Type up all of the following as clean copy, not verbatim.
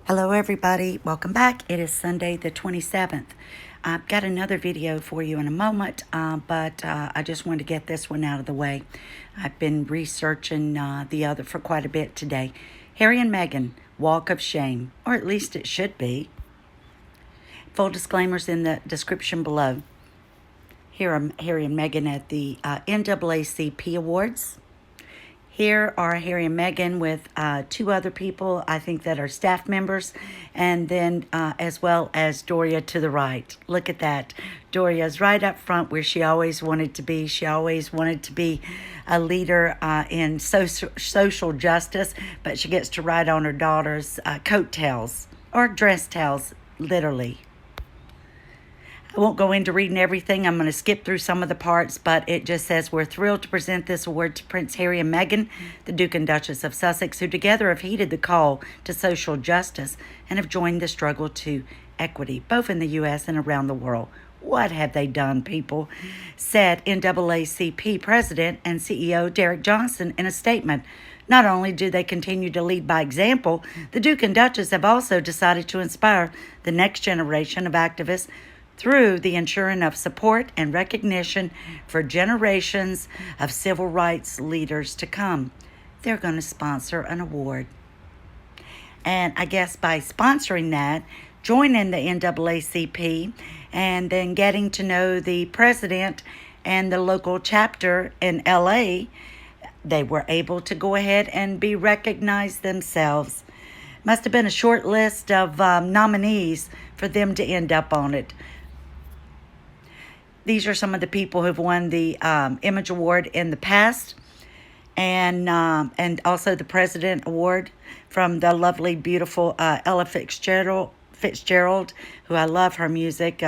Hello everybody, welcome back. It is Sunday the 27th. I've got another video for you in a moment, but I just wanted to get this one out of the way. I've been researching the other for quite a bit today. Harry and Meghan, walk of shame, or at least it should be. Full disclaimers in the description below. Here are Harry and Meghan at the NAACP Awards. Here are Harry and Meghan with two other people, I think, that are staff members, and then as well as Doria to the right. Look at that. Doria's right up front where she always wanted to be. She always wanted to be a leader in social justice, but she gets to ride on her daughter's coattails, or dress tails, literally. I won't go into reading everything. I'm going to skip through some of the parts, but it just says, we're thrilled to present this award to Prince Harry and Meghan, the Duke and Duchess of Sussex, who together have heeded the call to social justice and have joined the struggle to equity, both in the U.S. and around the world. What have they done, people? Said NAACP President and CEO Derek Johnson in a statement. Not only do they continue to lead by example, the Duke and Duchess have also decided to inspire the next generation of activists through the ensuring of support and recognition for generations of civil rights leaders to come. They're going to sponsor an award. And I guess by sponsoring that, joining the NAACP, and then getting to know the president and the local chapter in LA, they were able to go ahead and be recognized themselves. Must have been a short list of nominees for them to end up on it. These are some of the people who've won the Image Award in the past, and also the President Award from the lovely, beautiful Ella Fitzgerald, who I love her music.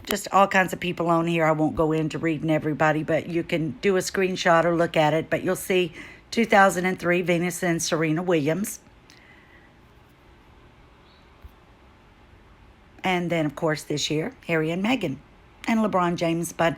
Just all kinds of people on here. I won't go into reading everybody, but you can do a screenshot or look at it. But you'll see 2003, Venus and Serena Williams. And then, of course, this year, Harry and Meghan. And LeBron James, but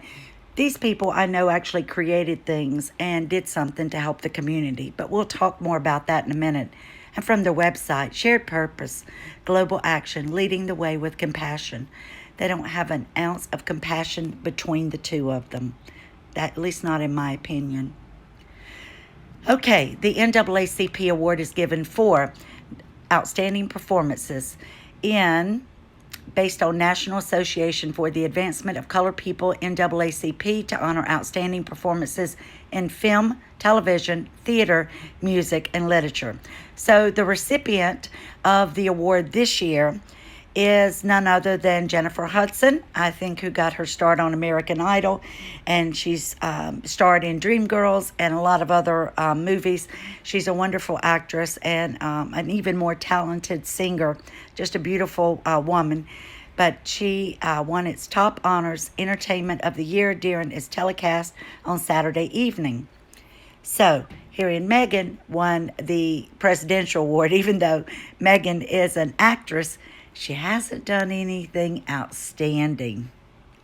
these people I know actually created things and did something to help the community. But we'll talk more about that in a minute. And from their website, shared purpose, global action, leading the way with compassion. They don't have an ounce of compassion between the two of them. At least not in my opinion. Okay, the NAACP award is given for outstanding performances based on National Association for the Advancement of Colored People, NAACP, to honor outstanding performances in film, television, theater, music, and literature. So the recipient of the award this year is none other than Jennifer Hudson, I think, who got her start on American Idol, and she's starred in Dreamgirls and a lot of other movies. She's a wonderful actress and an even more talented singer, just a beautiful woman. But she won its top honors, Entertainment of the Year, during its telecast on Saturday evening. So Harry and Meghan won the Presidential Award. Even though Meghan is an actress, she hasn't done anything outstanding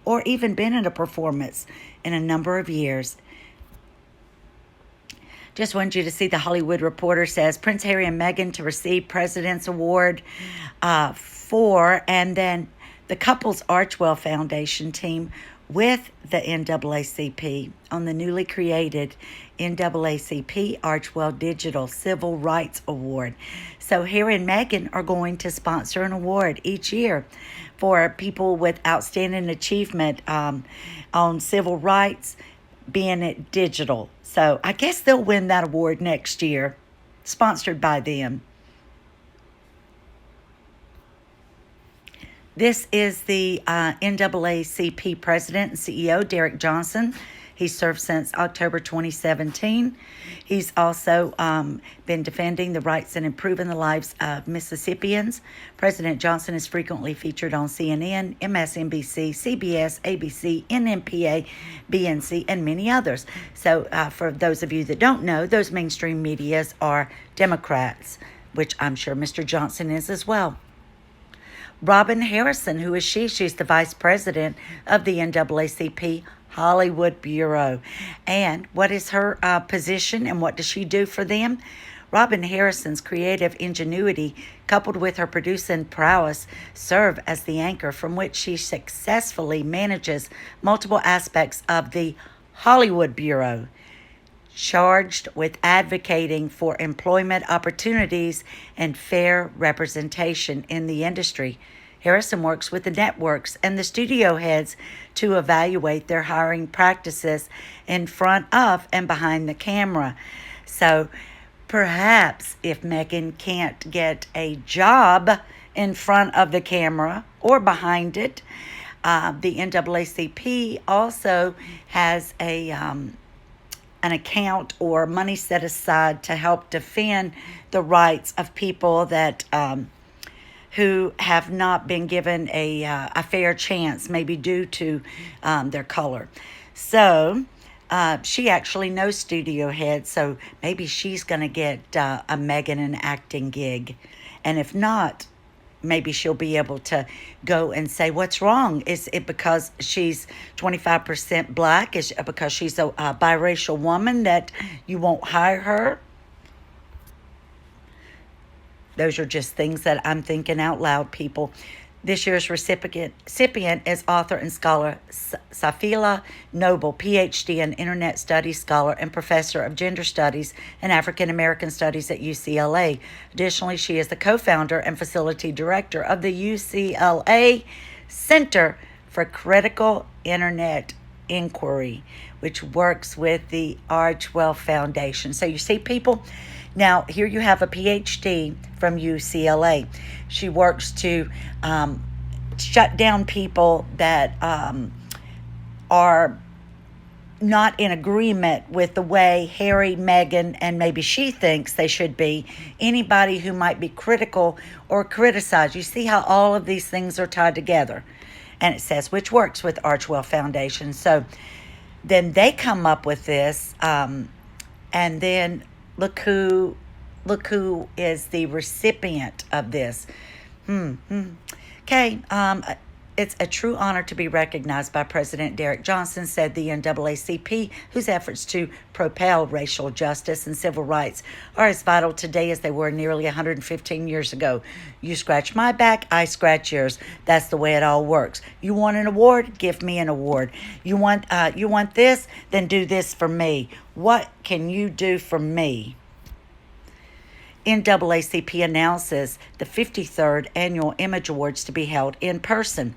or even been in a performance in a number of years. Just wanted you to see the Hollywood Reporter says Prince Harry and Meghan to receive President's Award and then the couple's Archewell Foundation team with the NAACP on the newly created NAACP Archewell Digital Civil Rights Award. So Harry and Meghan are going to sponsor an award each year for people with outstanding achievement on civil rights, being it digital. So I guess they'll win that award next year, sponsored by them. This is the NAACP President and CEO, Derek Johnson. He's served since October 2017. He's also been defending the rights and improving the lives of Mississippians. President Johnson is frequently featured on CNN, MSNBC, CBS, ABC, NMPA, BNC, and many others. So for those of you that don't know, those mainstream medias are Democrats, which I'm sure Mr. Johnson is as well. Robin Harrison, who is she? She's the vice president of the NAACP Hollywood Bureau. And what is her position and what does she do for them? Robin Harrison's creative ingenuity, coupled with her producing prowess, serve as the anchor from which she successfully manages multiple aspects of the Hollywood Bureau, charged with advocating for employment opportunities and fair representation in the industry. Harrison works with the networks and the studio heads to evaluate their hiring practices in front of and behind the camera. So perhaps if Meghan can't get a job in front of the camera or behind it, the NAACP also has an account or money set aside to help defend the rights of people that who have not been given a fair chance, maybe due to their color. So she actually knows studio heads, so maybe she's going to get a Meghan an acting gig. And if not, maybe she'll be able to go and say, what's wrong? Is it because she's 25% black? Is it because she's a biracial woman that you won't hire her? Those are just things that I'm thinking out loud, people. This year's recipient is author and scholar Safila Noble, PhD and Internet Studies scholar and professor of gender studies and African American studies at UCLA. Additionally, she is the co-founder and facility director of the UCLA Center for Critical Internet Inquiry, which works with the Archewell Foundation. So you see, people, now here you have a PhD from UCLA. She works to shut down people that are not in agreement with the way Harry, Meghan, and maybe she thinks they should be. Anybody who might be critical or criticized. You see how all of these things are tied together. And it says, which works with Archewell Foundation. So then they come up with this, and then look who is the recipient of this. Okay, it's a true honor to be recognized by President Derek Johnson, said the NAACP, whose efforts to propel racial justice and civil rights are as vital today as they were nearly 115 years ago. You scratch my back, I scratch yours. That's the way it all works. You want an award? Give me an award. You want this? Then do this for me. What can you do for me? NAACP announces the 53rd Annual Image Awards to be held in person.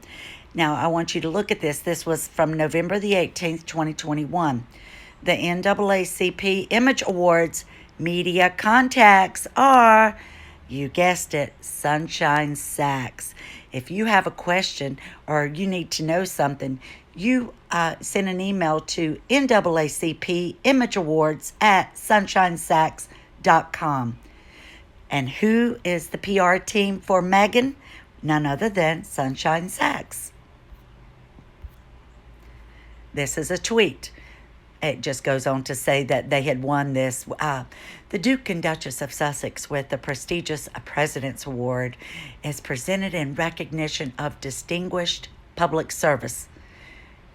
Now, I want you to look at this. This was from November the 18th, 2021. The NAACP Image Awards media contacts are, you guessed it, Sunshine Sachs. If you have a question or you need to know something, you send an email to NAACP Image Awards at sunshinesachs.com. And who is the PR team for Meghan? None other than Sunshine Sachs. This is a tweet. It just goes on to say that they had won this. The Duke and Duchess of Sussex with the prestigious President's Award is presented in recognition of distinguished public service.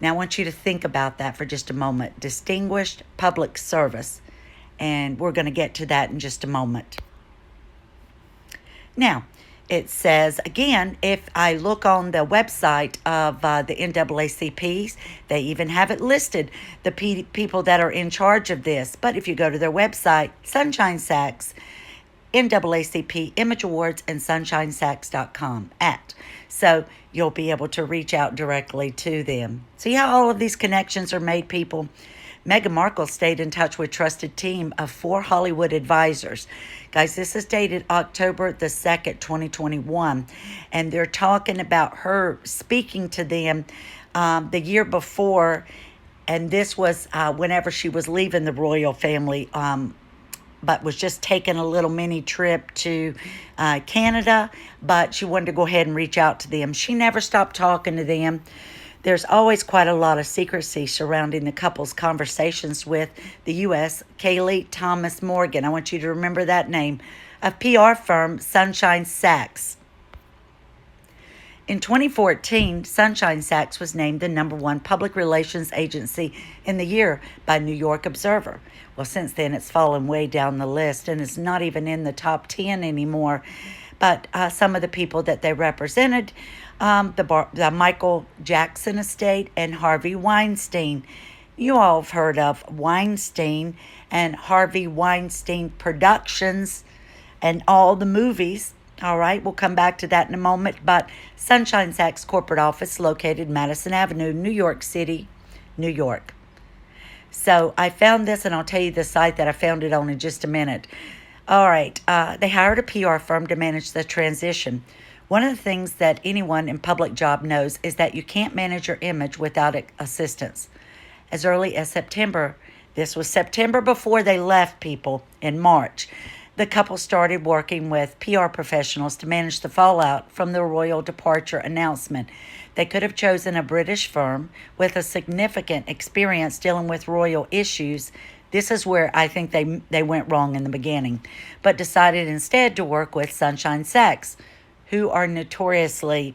Now I want you to think about that for just a moment. Distinguished public service. And we're going to get to that in just a moment. Now, it says, again, if I look on the website of the NAACPs, they even have it listed, the people that are in charge of this. But if you go to their website, Sunshine Sachs, NAACP Image Awards, and sunshinesachs.com at. So you'll be able to reach out directly to them. See how all of these connections are made, people? Meghan Markle stayed in touch with a trusted team of 4 Hollywood advisors. Guys, this is dated October the 2nd, 2021. And they're talking about her speaking to them the year before. And this was whenever she was leaving the royal family, but was just taking a little mini trip to Canada. But she wanted to go ahead and reach out to them. She never stopped talking to them. There's always quite a lot of secrecy surrounding the couple's conversations with the U.S. Kayleigh Thomas Morgan. I want you to remember that name, of PR firm Sunshine Sachs. In 2014, Sunshine Sachs was named the #1 public relations agency in the year by New York Observer. Well, since then, it's fallen way down the list and it's not even in the top 10 anymore. But some of the people that they represented, the Michael Jackson estate and Harvey Weinstein. You all have heard of Weinstein and Harvey Weinstein Productions and all the movies. All right, we'll come back to that in a moment. But Sunshine Sachs corporate office located Madison Avenue, New York City, New York. So I found this, and I'll tell you the site that I found it on in just a minute. All right, they hired a PR firm to manage the transition. One of the things that anyone in public job knows is that you can't manage your image without assistance. As early as September, this was September before they left, people, in March, the couple started working with PR professionals to manage the fallout from the royal departure announcement. They could have chosen a British firm with a significant experience dealing with royal issues. This is where I think they went wrong in the beginning, but decided instead to work with Sunshine Sachs, who are notoriously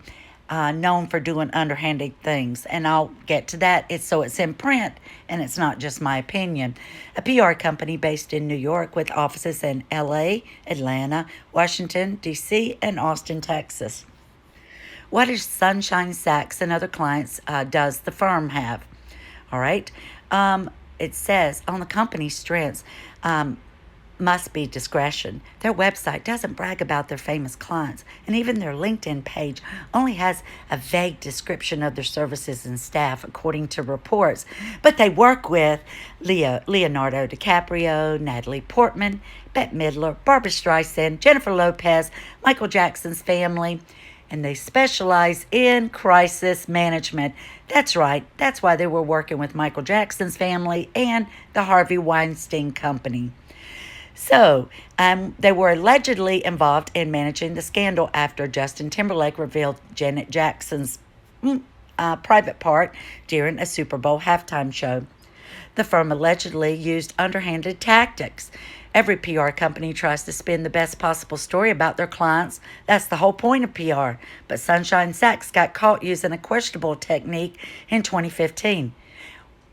known for doing underhanded things. And I'll get to that. It's in print, and it's not just my opinion. A PR company based in New York with offices in LA, Atlanta, Washington, D.C., and Austin, Texas. What is Sunshine Sachs and other clients does the firm have? All right. It says on the company's strengths, must be discretion. Their website doesn't brag about their famous clients, and even their LinkedIn page only has a vague description of their services and staff, according to reports. But they work with Leonardo DiCaprio, Natalie Portman, Bette Midler, Barbra Streisand, Jennifer Lopez, Michael Jackson's family, and they specialize in crisis management. That's right. That's why they were working with Michael Jackson's family and the Harvey Weinstein Company. So, they were allegedly involved in managing the scandal after Justin Timberlake revealed Janet Jackson's private part during a Super Bowl halftime show. The firm allegedly used underhanded tactics. Every PR company tries to spin the best possible story about their clients. That's the whole point of PR. But Sunshine Sachs got caught using a questionable technique in 2015.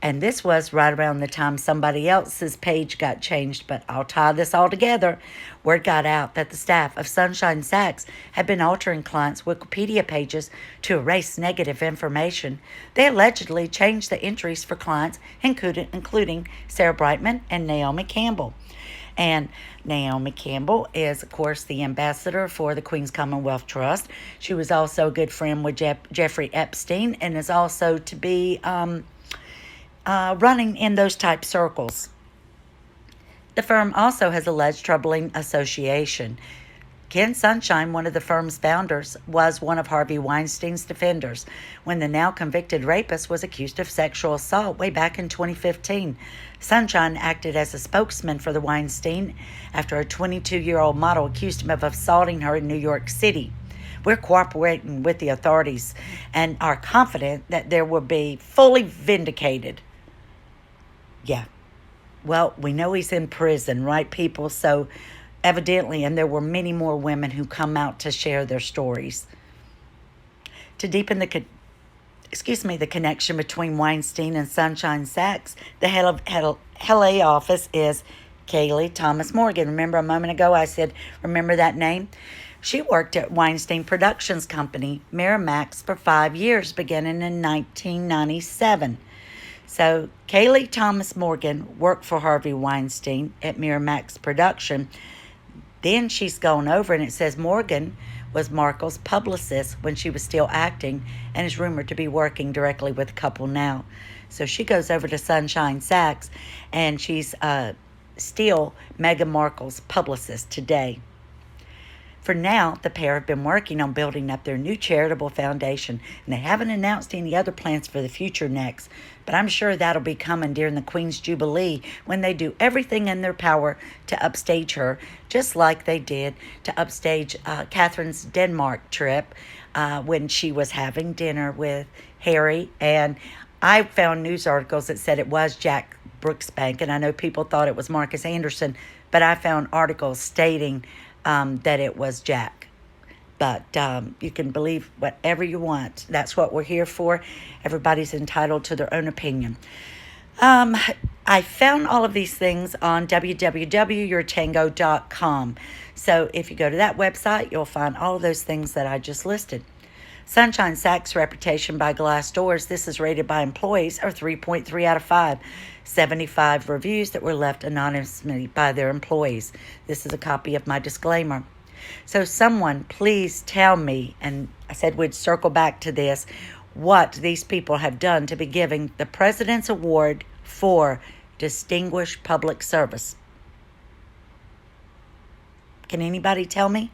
And this was right around the time somebody else's page got changed. But I'll tie this all together. Word got out that the staff of Sunshine Sachs had been altering clients' Wikipedia pages to erase negative information. They allegedly changed the entries for clients, including Sarah Brightman and Naomi Campbell. And Naomi Campbell is, of course, the ambassador for the Queen's Commonwealth Trust. She was also a good friend with Jeffrey Epstein and is also to be running in those type circles. The firm also has alleged troubling association. Ken Sunshine, one of the firm's founders, was one of Harvey Weinstein's defenders when the now convicted rapist was accused of sexual assault way back in 2015. Sunshine acted as a spokesman for the Weinstein after a 22-year-old model accused him of assaulting her in New York City. We're cooperating with the authorities and are confident that there will be fully vindicated. Yeah. Well, we know he's in prison, right, people? So evidently, and there were many more women who come out to share their stories. To deepen the connection between Weinstein and Sunshine Sachs, the LA office is Kaylee Thomas Morgan. Remember a moment ago I said, remember that name? She worked at Weinstein Productions Company, Miramax, for 5 years, beginning in 1997. So Kaylee Thomas Morgan worked for Harvey Weinstein at Miramax Production. Then she's gone over, and it says Morgan was Markle's publicist when she was still acting and is rumored to be working directly with the couple now. So she goes over to Sunshine Sachs, and she's still Meghan Markle's publicist today. For now, the pair have been working on building up their new charitable foundation, and they haven't announced any other plans for the future next. But I'm sure that'll be coming during the Queen's Jubilee when they do everything in their power to upstage her, just like they did to upstage Catherine's Denmark trip when she was having dinner with Harry. And I found news articles that said it was Jack Brooksbank, and I know people thought it was Marcus Anderson, but I found articles stating that it was Jack. But you can believe whatever you want. That's what we're here for. Everybody's entitled to their own opinion. Um, I found all of these things on www.yourtango.com. So if you go to that website, you'll find all of those things that I just listed. Sunshine Sachs' reputation by Glassdoors, this is rated by employees, are 3.3 out of 5. 75 reviews that were left anonymously by their employees. This is a copy of my disclaimer. So someone please tell me, and I said we'd circle back to this, what these people have done to be giving the President's Award for Distinguished Public Service. Can anybody tell me?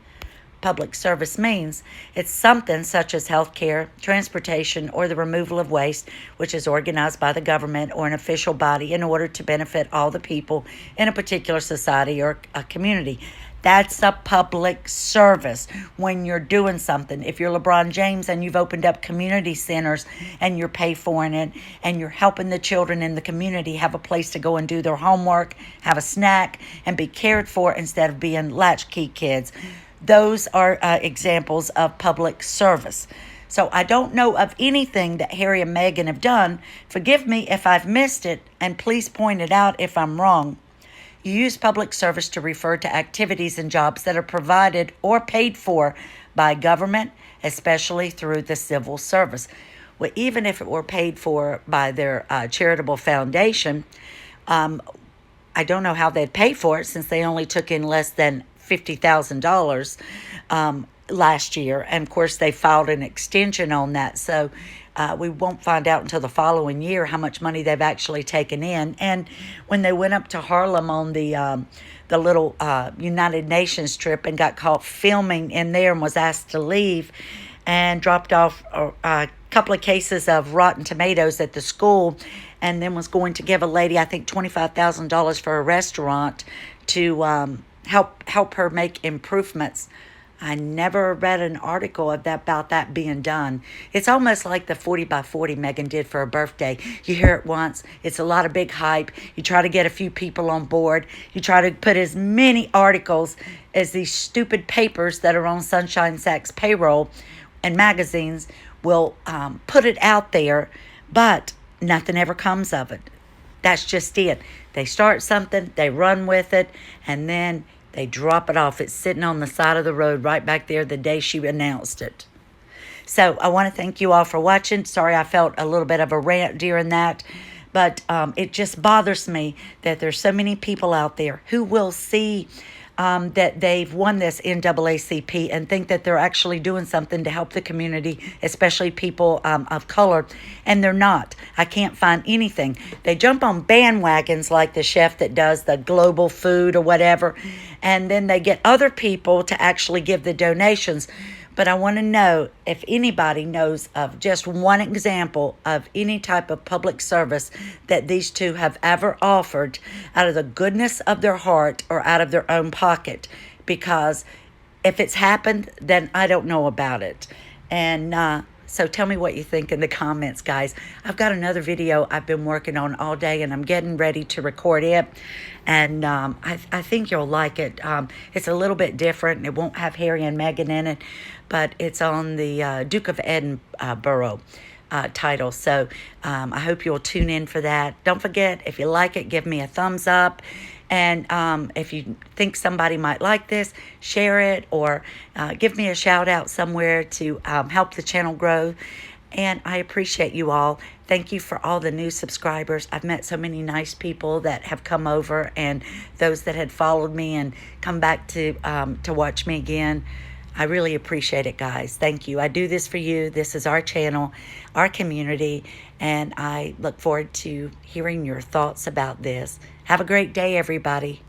Public service means it's something such as health care, transportation, or the removal of waste, which is organized by the government or an official body in order to benefit all the people in a particular society or a community. That's a public service when you're doing something. If you're LeBron James and you've opened up community centers and you're pay for it and you're helping the children in the community have a place to go and do their homework, have a snack, and be cared for instead of being latchkey kids. Those are examples of public service. So I don't know of anything that Harry and Meghan have done. Forgive me if I've missed it, and please point it out if I'm wrong. You use public service to refer to activities and jobs that are provided or paid for by government, especially through the civil service. Well, even if it were paid for by their charitable foundation, I don't know how they'd pay for it since they only took in less than $50,000 last year. And of course, they filed an extension on that. So we won't find out until the following year how much money they've actually taken in. And when they went up to Harlem on the little United Nations trip and got caught filming in there and was asked to leave and dropped off a couple of cases of rotten tomatoes at the school, and then was going to give a lady, I think, $25,000 for a restaurant to help her make improvements. I never read an article about that being done. It's almost like the 40 by 40 Meghan did for her birthday. You hear it once. It's a lot of big hype. You try to get a few people on board. You try to put as many articles as these stupid papers that are on Sunshine Sachs payroll and magazines will put it out there, but nothing ever comes of it. That's just it. They start something, they run with it, and then they drop it off. It's sitting on the side of the road right back there the day she announced it. So I want to thank you all for watching. Sorry I felt a little bit of a rant during that. But it just bothers me that there's so many people out there who will see that they've won this NAACP and think that they're actually doing something to help the community, especially people of color, and they're not. I can't find anything. They jump on bandwagons like the chef that does the global food or whatever, and then they get other people to actually give the donations. But I want to know if anybody knows of just one example of any type of public service that these two have ever offered out of the goodness of their heart or out of their own pocket. Because if it's happened, then I don't know about it. And so tell me what you think in the comments, guys. I've got another video I've been working on all day, and I'm getting ready to record it. And I think you'll like it. It's a little bit different. It won't have Harry and Meghan in it, but it's on the Duke of Edinburgh title. So I hope you'll tune in for that. Don't forget, if you like it, give me a thumbs up. And if you think somebody might like this, share it or give me a shout out somewhere to help the channel grow. And I appreciate you all. Thank you for all the new subscribers. I've met so many nice people that have come over, and those that had followed me and come back to watch me again. I really appreciate it, guys. Thank you. I do this for you. This is our channel, our community, and I look forward to hearing your thoughts about this. Have a great day, everybody.